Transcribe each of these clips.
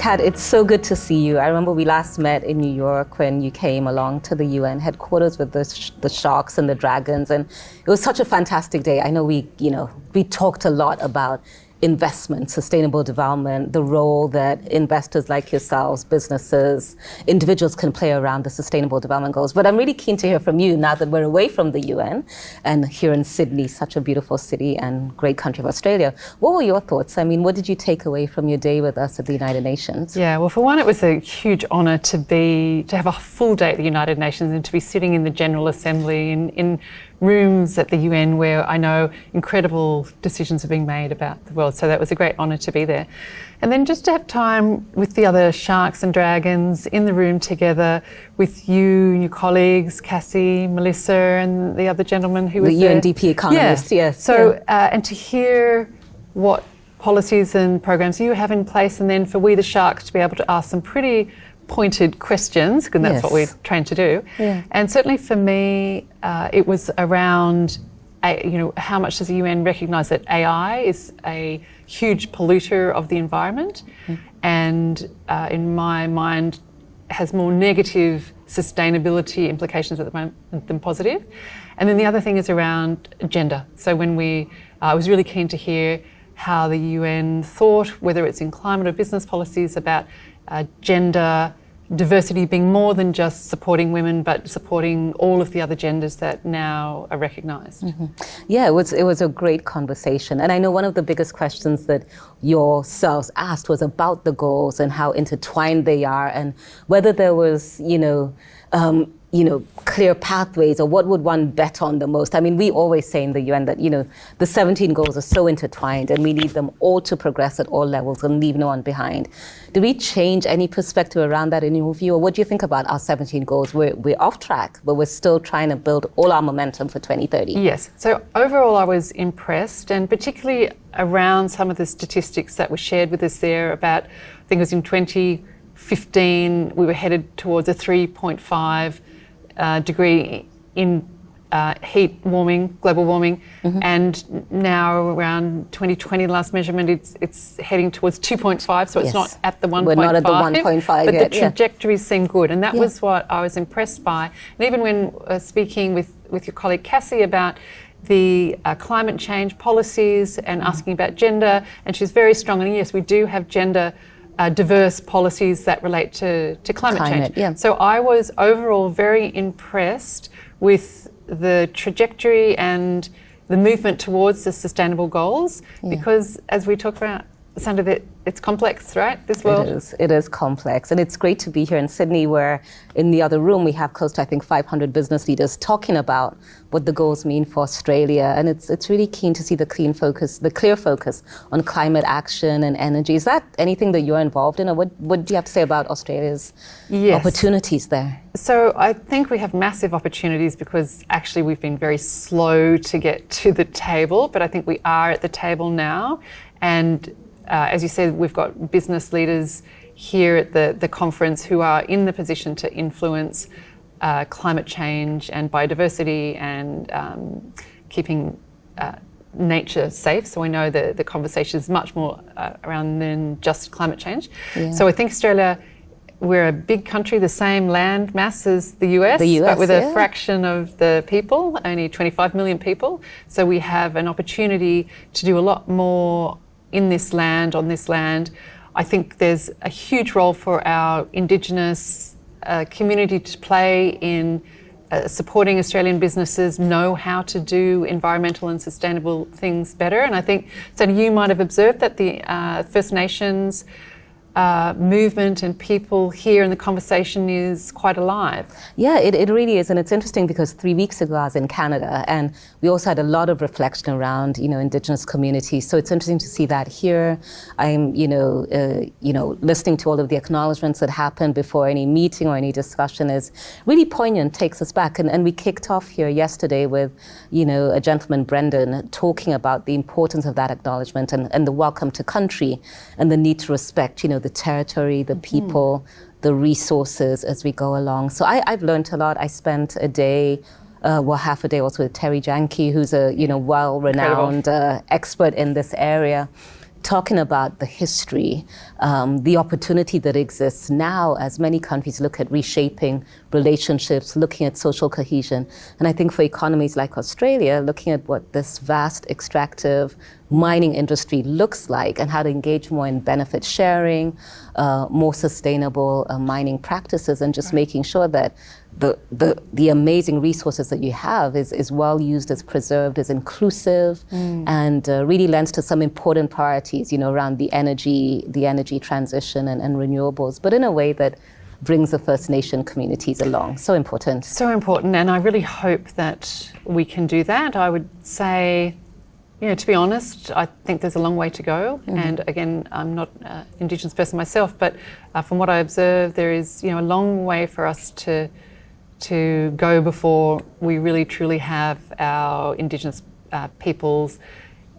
Kat, it's so good to see you. I remember we last met in New York when you came along to the UN headquarters with the sharks and the dragons, and it was such a fantastic day. I know we talked a lot about investment, sustainable development, the role that investors like yourselves, businesses, individuals can play around the sustainable development goals. But I'm really keen to hear from you now that we're away from the UN and here in Sydney, such a beautiful city and great country of Australia. What were your thoughts? I mean, what did you take away from your day with us at the United Nations? Yeah, well, for one, it was a huge honour to have a full day at the United Nations and to be sitting in the General Assembly in rooms at the UN where I know incredible decisions are being made about the world. So that was a great honour to be there. And then just to have time with the other sharks and dragons in the room together with you and your colleagues, Cassie, Melissa and the other gentleman who was there. The UNDP economist, yes. So, and to hear what policies and programs you have in place, and then for we the sharks to be able to ask some pretty pointed questions, because that's what we're trained to do. Yeah. And certainly for me, it was around, how much does the UN recognise that AI is a huge polluter of the environment, and in my mind has more negative sustainability implications at the moment than positive. And then the other thing is around gender. So when I was really keen to hear how the UN thought, whether it's in climate or business policies, about gender diversity being more than just supporting women, but supporting all of the other genders that now are recognised. Mm-hmm. Yeah, it was a great conversation. And I know one of the biggest questions that yourselves asked was about the goals and how intertwined they are, and whether there was, clear pathways, or what would one bet on the most. I mean, we always say in the UN that, the 17 goals are so intertwined and we need them all to progress at all levels and leave no one behind. Do we change any perspective around that in your view? Or what do you think about our 17 goals? We're off track, but we're still trying to build all our momentum for 2030. Yes. So overall, I was impressed, and particularly around some of the statistics that were shared with us there about, I think it was in 2015, we were headed towards a 3.5 degree in heat warming, global warming, and now around 2020, last measurement, it's heading towards 2.5, so it's not at the 1.5. We're not at the 1.5 but yet, the trajectories seem good, and that was what I was impressed by. And even when speaking with your colleague Cassie about the climate change policies and asking about gender, and she's very strong, and yes, we do have gender diverse policies that relate to climate change. Yeah. So I was overall very impressed with the trajectory and the movement towards the sustainable goals, because as we talk about, Sanda, that it's complex, right? This world. It is complex, and it's great to be here in Sydney, where in the other room we have close to, I think, 500 business leaders talking about what the goals mean for Australia, and it's really keen to see the clear focus on climate action and energy. Is that anything that you're involved in, or what do you have to say about Australia's opportunities there? So I think we have massive opportunities because actually we've been very slow to get to the table, but I think we are at the table now, and as you said, we've got business leaders here at the conference who are in the position to influence climate change and biodiversity and keeping nature safe. So we know the conversation is much more around than just climate change. Yeah. So I think Australia, we're a big country, the same land mass as the US, but with a fraction of the people, only 25 million people. So we have an opportunity to do a lot more in this land, on this land. I think there's a huge role for our Indigenous community to play in supporting Australian businesses know how to do environmental and sustainable things better. And I think, so you might have observed that the First Nations movement and people here, and the conversation is quite alive. Yeah, it really is, and it's interesting because 3 weeks ago I was in Canada, and we also had a lot of reflection around Indigenous communities. So it's interesting to see that here. I'm listening to all of the acknowledgements that happened before any meeting or any discussion is really poignant, takes us back, and we kicked off here yesterday with a gentleman, Brendan, talking about the importance of that acknowledgement and the welcome to country and the need to respect the territory, the people, the resources as we go along. So I've learned a lot. I spent a day, half a day also with Terry Janke, who's a well-renowned expert in this area, talking about the history, the opportunity that exists now as many countries look at reshaping relationships, looking at social cohesion. And I think for economies like Australia, looking at what this vast extractive mining industry looks like and how to engage more in benefit sharing, more sustainable mining practices, and just making sure that the amazing resources that you have is well used, is preserved, is inclusive, and really lends to some important priorities, around the energy transition and renewables, but in a way that brings the First Nation communities along. So important. So important, and I really hope that we can do that. I would say, to be honest, I think there's a long way to go. And again, I'm not an Indigenous person myself, but from what I observe, there is, a long way for us to go before we really truly have our Indigenous people's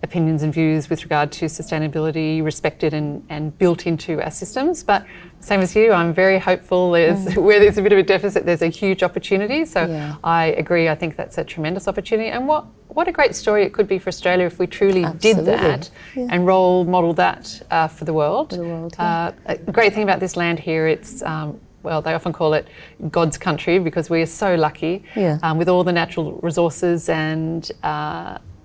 opinions and views with regard to sustainability respected and built into our systems. But same as you, I'm very hopeful. Where there's a bit of a deficit, there's a huge opportunity. So I agree. I think that's a tremendous opportunity. And what a great story it could be for Australia if we truly did that and role model that for the world. A great thing about this land here, it's they often call it God's country because we are so lucky with all the natural resources and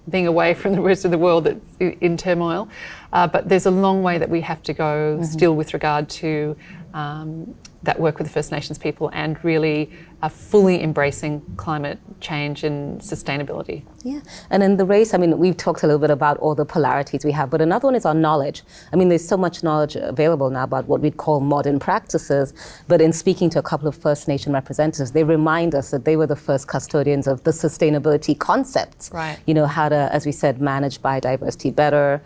being away from the rest of the world that's in turmoil. But there's a long way that we have to go still with regard to that work with the First Nations people and really fully embracing climate change and sustainability. Yeah, and in the race, we've talked a little bit about all the polarities we have, but another one is our knowledge. There's so much knowledge available now about what we'd call modern practices, but in speaking to a couple of First Nation representatives, they remind us that they were the first custodians of the sustainability concepts. Right. How to, as we said, manage biodiversity better,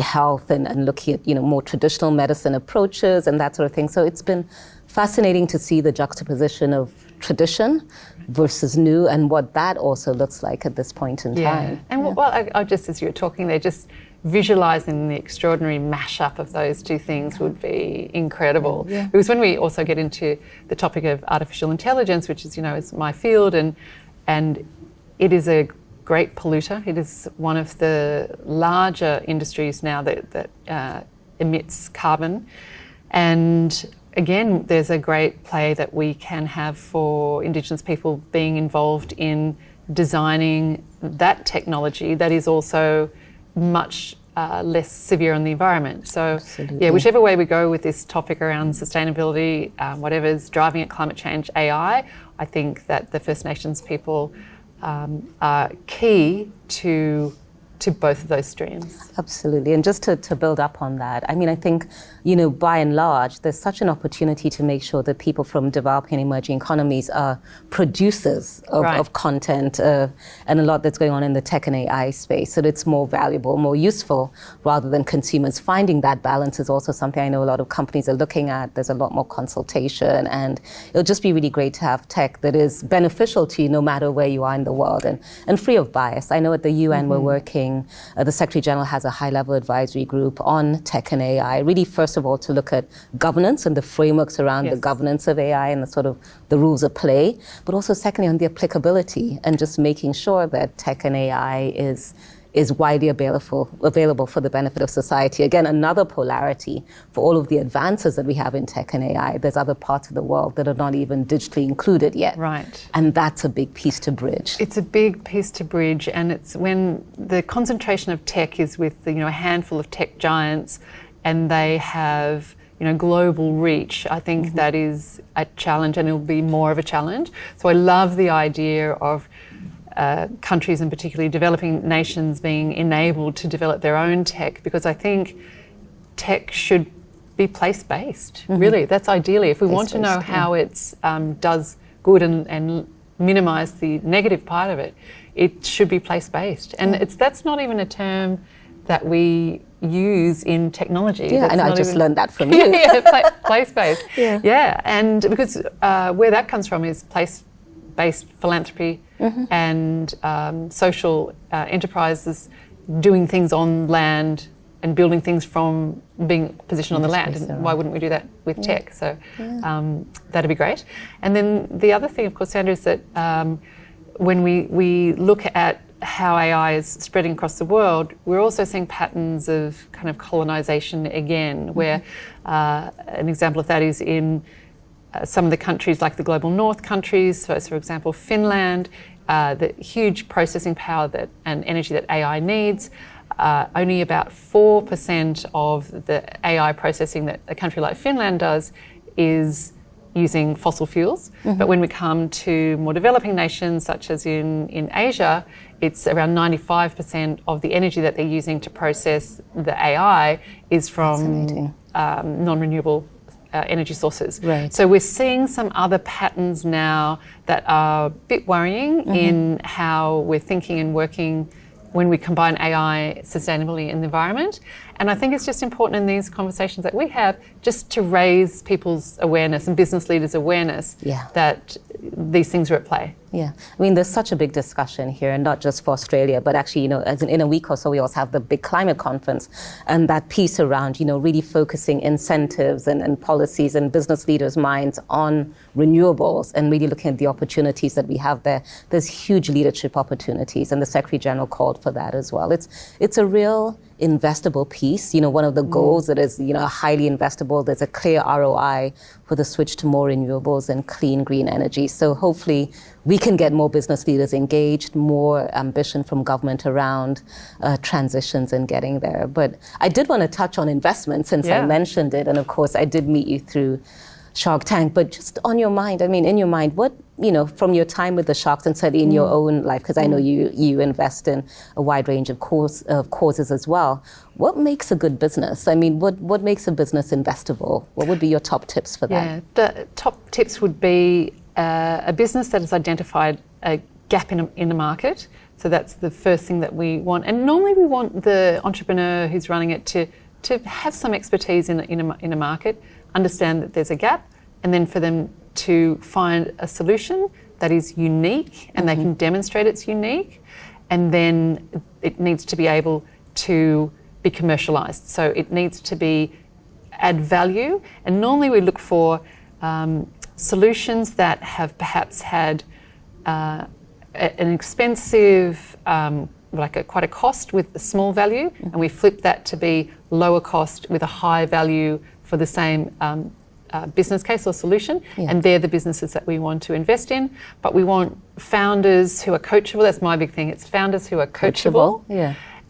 health and looking at, more traditional medicine approaches and that sort of thing. So it's been fascinating to see the juxtaposition of tradition versus new and what that also looks like at this point in time. And I just, as you were talking there, just visualising the extraordinary mashup of those two things would be incredible. Because when we also get into the topic of artificial intelligence, which is, is my field, and it is a great polluter. It is one of the larger industries now that emits carbon. And again, there's a great play that we can have for Indigenous people being involved in designing that technology that is also much less severe on the environment. So, whichever way we go with this topic around sustainability, whatever's driving at climate change, AI, I think that the First Nations people are key to both of those streams. Absolutely. And just to build up on that, I think, by and large, there's such an opportunity to make sure that people from developing and emerging economies are producers of content and a lot that's going on in the tech and AI space, so that it's more valuable, more useful, rather than consumers. Finding that balance is also something I know a lot of companies are looking at. There's a lot more consultation, and it'll just be really great to have tech that is beneficial to you no matter where you are in the world and free of bias. I know at the UN we're working, the Secretary General has a high-level advisory group on tech and AI, really first of all to look at governance and the frameworks around the governance of AI and the sort of the rules of play, but also secondly on the applicability and just making sure that tech and AI is widely available for the benefit of society. Again, another polarity for all of the advances that we have in tech and AI. There's other parts of the world that are not even digitally included yet. Right. And that's a big piece to bridge. It's a big piece to bridge, and it's when the concentration of tech is with a handful of tech giants and they have global reach. I think that is a challenge, and it'll be more of a challenge. So I love the idea of countries, and particularly developing nations, being enabled to develop their own tech, because I think tech should be place-based. Really, that's ideally. If we want to know how it does good and minimise the negative part of it, it should be place-based. And that's not even a term that we use in technology. Yeah, and I just learned that from you. Place-based. And because where that comes from is place-based philanthropy and social enterprises doing things on land and building things from being positioned on the land. And why wouldn't we do that with tech? So that'd be great. And then the other thing, of course, Sandra, is that when we look at how AI is spreading across the world, we're also seeing patterns of kind of colonisation again, where an example of that is in some of the countries like the global north countries. So, for example, Finland, the huge processing power and energy that AI needs, only about 4% of the AI processing that a country like Finland does is using fossil fuels. But when we come to more developing nations, such as in Asia, it's around 95% of the energy that they're using to process the AI is from non-renewable energy sources. Right. So we're seeing some other patterns now that are a bit worrying in how we're thinking and working when we combine AI sustainably in the environment. And I think it's just important in these conversations that we have just to raise people's awareness and business leaders' awareness that these things are at play. Yeah, I mean, there's such a big discussion here, and not just for Australia, but actually, as in a week or so, we also have the big climate conference, and that piece around, really focusing incentives and policies and business leaders' minds on renewables and really looking at the opportunities that we have there. There's huge leadership opportunities, and the Secretary General called for that as well. It's a real investable piece. One of the goals that is, highly investable. There's a clear ROI for the switch to more renewables and clean green energy. So hopefully we can get more business leaders engaged, more ambition from government around transitions and getting there. But I did want to touch on investment since I mentioned it. And of course, I did meet you through Shark Tank, but just on your mind, in your mind, what, from your time with the Sharks and certainly in your own life, because I know you invest in a wide range of causes as well, what makes a good business? What makes a business investable? What would be your top tips for that? Yeah, the top tips would be a business that has identified a gap in the market. So that's the first thing that we want. And normally we want the entrepreneur who's running it to have some expertise in a market, understand that there's a gap, and then for them to find a solution that is unique and they can demonstrate it's unique, and then it needs to be able to be commercialised. So it needs to add value, and normally we look for solutions that have perhaps had an expensive, quite a cost with a small value, and we flip that to be lower cost with a high value for the same business case or solution, and they're the businesses that we want to invest in. But we want founders who are coachable. That's my big thing. It's founders who are coachable.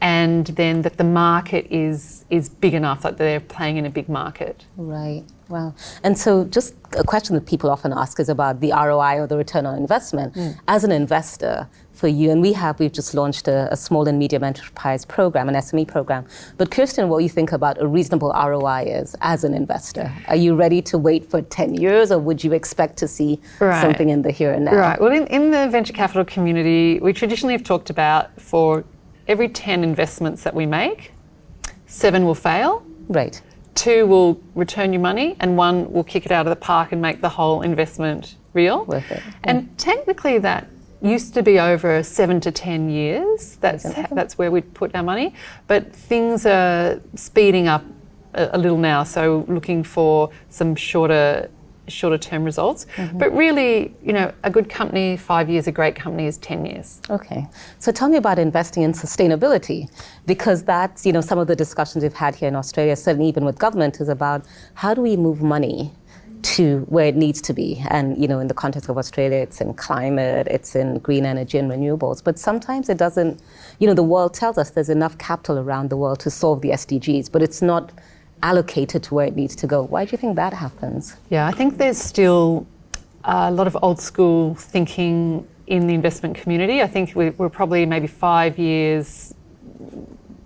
And then that the market is big enough that they're playing in a big market. Right. Wow. And so just a question that people often ask is about the ROI or the return on investment. As an investor for you, and we've just launched a small and medium enterprise program, an SME program. But Kirsten, what you think about a reasonable ROI is as an investor? Are you ready to wait for 10 years, or would you expect to see something in the here and now? Right. Well, in the venture capital community, we traditionally have talked about for every 10 investments that we make, 7 will fail. Right. 2 will return you money, and 1 will kick it out of the park and make the whole investment real. Worth it. And technically that used to be over 7 to 10 years. That's where we'd put our money. But things are speeding up a little now, so looking for some shorter term results. But really, a good company, 5 years, a great company is 10 years. Okay. So tell me about investing in sustainability, because that's, some of the discussions we've had here in Australia, certainly even with government, is about how do we move money to where it needs to be. And, in the context of Australia, it's in climate, it's in green energy and renewables. But sometimes it doesn't, the world tells us there's enough capital around the world to solve the SDGs, but it's not allocated to where it needs to go. Why do you think that happens? Yeah, I think there's still a lot of old school thinking in the investment community. I think we're probably maybe 5 years.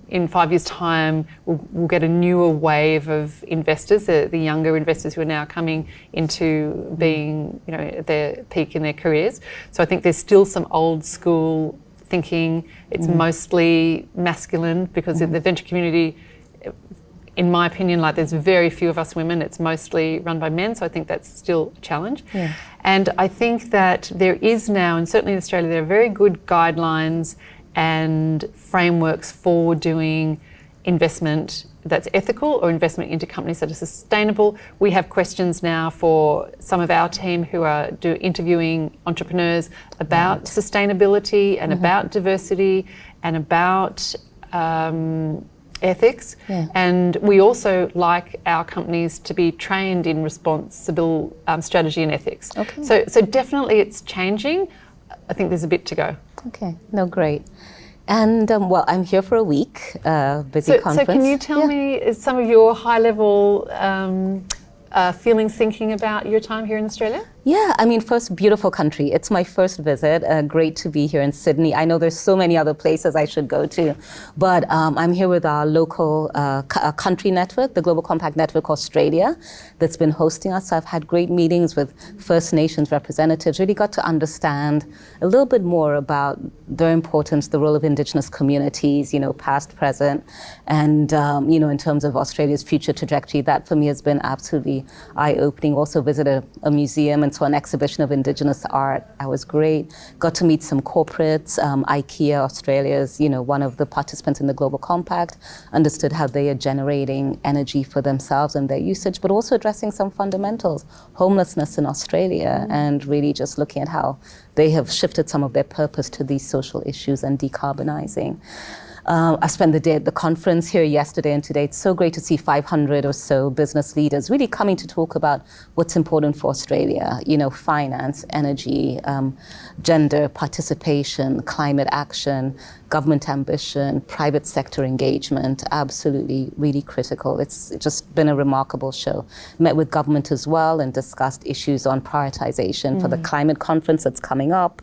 In 5 years' time, we'll get a newer wave of investors, the younger investors who are now coming into being, at their peak in their careers. So I think there's still some old school thinking. It's mostly masculine, because in the venture community, in my opinion, there's very few of us women. It's mostly run by men, so I think that's still a challenge. Yeah. And I think that there is now, and certainly in Australia, there are very good guidelines and frameworks for doing investment that's ethical or investment into companies that are sustainable. We have questions now for some of our team who are interviewing entrepreneurs about sustainability and about diversity and about ethics. And we also like our companies to be trained in responsible strategy and ethics. So definitely it's changing. I think there's a bit to go. Okay, no, great. And well, I'm here for a week, busy conference. So can you tell me some of your high-level feelings thinking about your time here in Australia? Yeah, I mean, first, beautiful country. It's my first visit. Great to be here in Sydney. I know there's so many other places I should go to, but I'm here with our local country network, the Global Compact Network Australia, that's been hosting us. So I've had great meetings with First Nations representatives, really got to understand a little bit more about their importance, the role of Indigenous communities, past, present, and, in terms of Australia's future trajectory. That for me has been absolutely eye-opening. Also visited a museum and saw an exhibition of Indigenous art. That was great. Got to meet some corporates. IKEA Australia is, one of the participants in the Global Compact. Understood how they are generating energy for themselves and their usage, but also addressing some fundamentals, homelessness in Australia, and really just looking at how they have shifted some of their purpose to these social issues and decarbonizing. I spent the day at the conference here yesterday and today. It's so great to see 500 or so business leaders really coming to talk about what's important for Australia, finance, energy, gender, participation, climate action, government ambition, private sector engagement, absolutely really critical. It's just been a remarkable show. Met with government as well and discussed issues on prioritization for the climate conference that's coming up,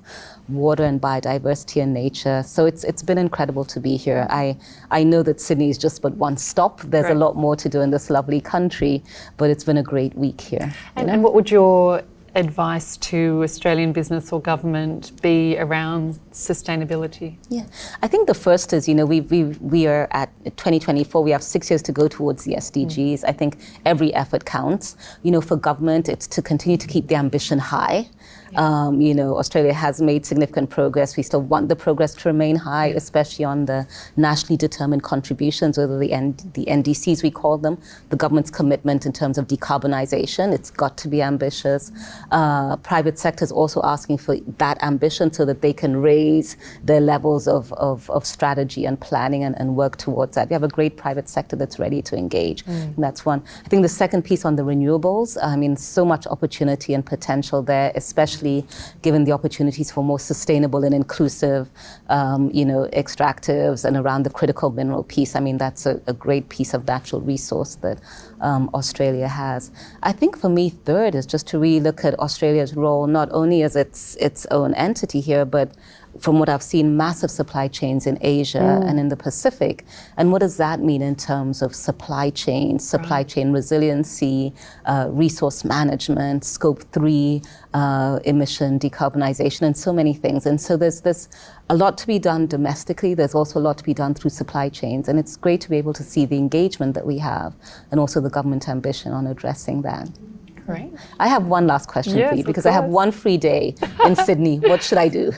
water and biodiversity and nature. So it's been incredible to be here. I know that Sydney is just but one stop. There's a lot more to do in this lovely country, but it's been a great week here. And what would your advice to Australian business or government be around sustainability? Yeah, I think the first is, we are at 2024, we have 6 years to go towards the SDGs. I think every effort counts. For government, it's to continue to keep the ambition high. Australia has made significant progress. We still want the progress to remain high, especially on the nationally determined contributions, or the NDCs we call them, the government's commitment in terms of decarbonization. It's got to be ambitious. Private sector is also asking for that ambition so that they can raise their levels of strategy and planning and work towards that. We have a great private sector that's ready to engage. And that's one. I think the second piece on the renewables, so much opportunity and potential there, especially given the opportunities for more sustainable and inclusive, extractives and around the critical mineral piece. That's a great piece of natural resource that Australia has. I think for me, third is just to really look at Australia's role, not only as its own entity here, but from what I've seen, massive supply chains in Asia and in the Pacific. And what does that mean in terms of supply chain resiliency, resource management, scope 3, emission decarbonization, and so many things. And so there's a lot to be done domestically. There's also a lot to be done through supply chains. And it's great to be able to see the engagement that we have and also the government ambition on addressing that. Great. I have one last question for you, because I have one free day in Sydney. What should I do?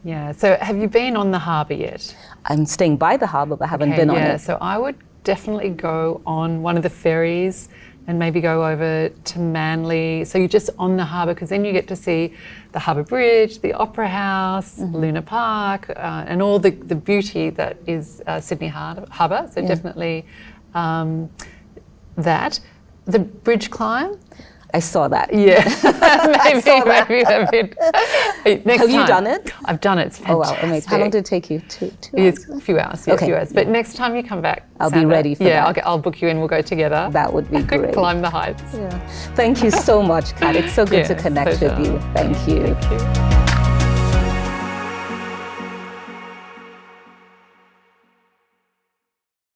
Yeah, so have you been on the harbour yet? I'm staying by the harbour, but haven't been on it. So I would definitely go on one of the ferries and maybe go over to Manly. So you're just on the harbour, because then you get to see the Harbour Bridge, the Opera House, Luna Park, and all the beauty that is Sydney Harbour. So definitely that. The bridge climb. I saw that. Yeah, maybe a bit. Next Have you done it? I've done it. It's fantastic. Oh wow, amazing! How long did it take you? Two It's hours? a few hours. Yeah, Okay. a few hours. But next time you come back, I'll Sanda, be ready for that. Yeah, I'll book you in. We'll go together. That would be great. Climb the heights. Yeah. Thank you so much, Kat. It's so good to Yeah, connect pleasure. with you. Thank you. Thank you.